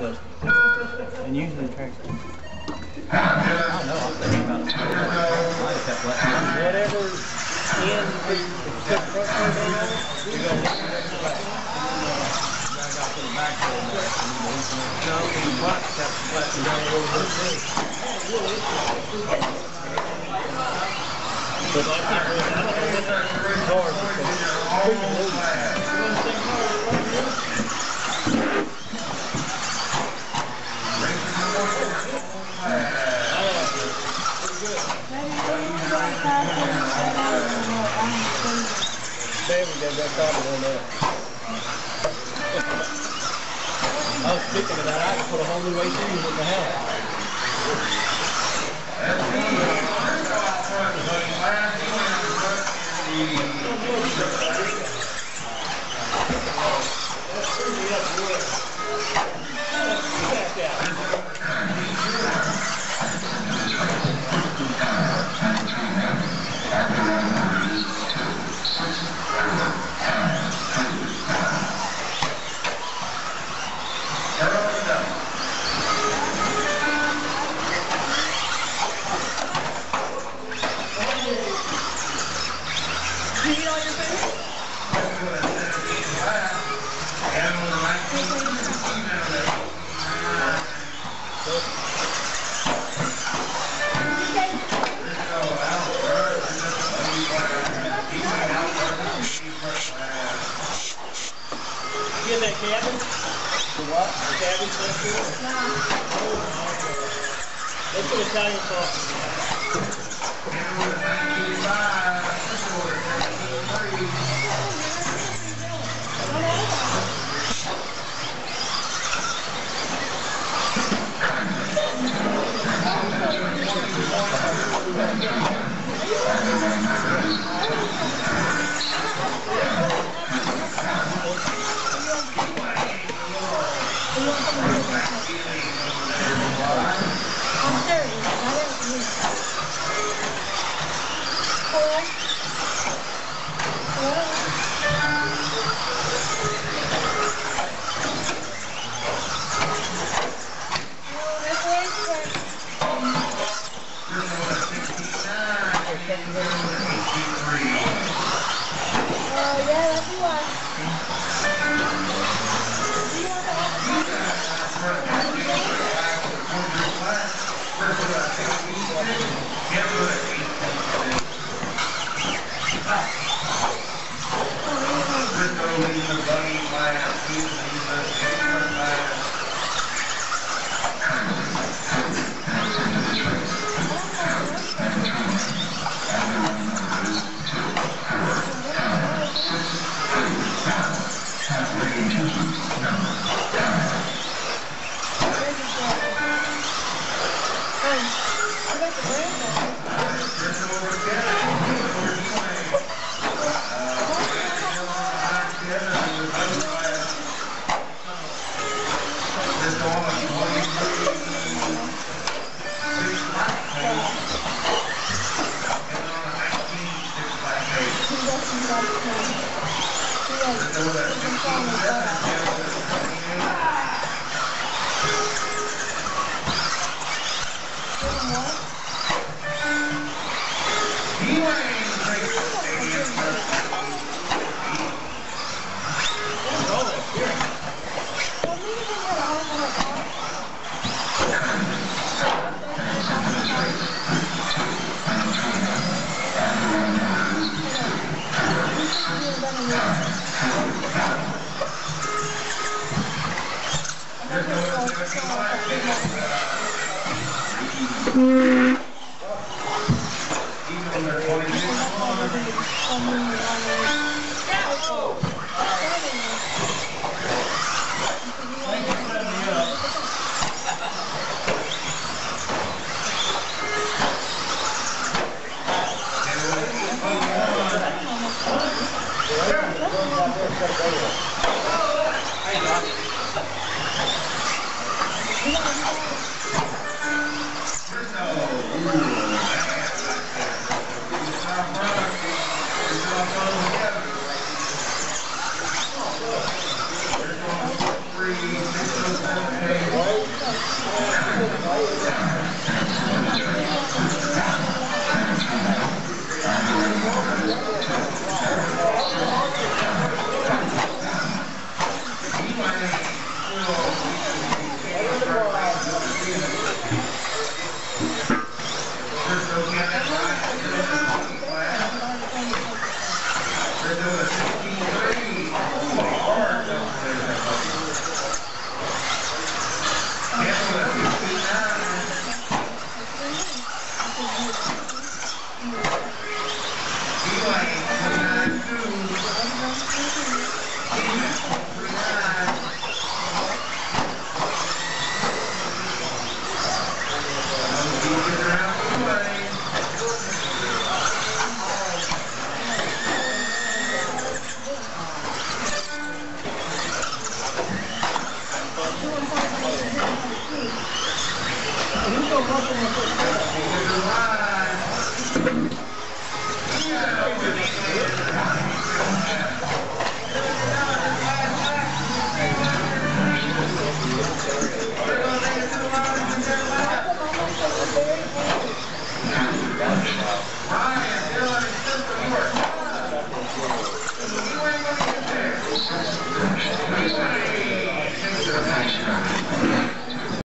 but and usually the tracks. I don't know. I'm thinking about it. I might have kept letting whatever end the front curve on it, you're gonna put it back to the no, the front kept letting down a little bit. But I can't really, I don't know what that hard because it's pretty loose. David got that carbon on that. I was thinking of that. I could put a whole new AC in the house. Get that cabin? The what? The cabin stuff? No. Let's put Italian sauce in there. Take it to the line.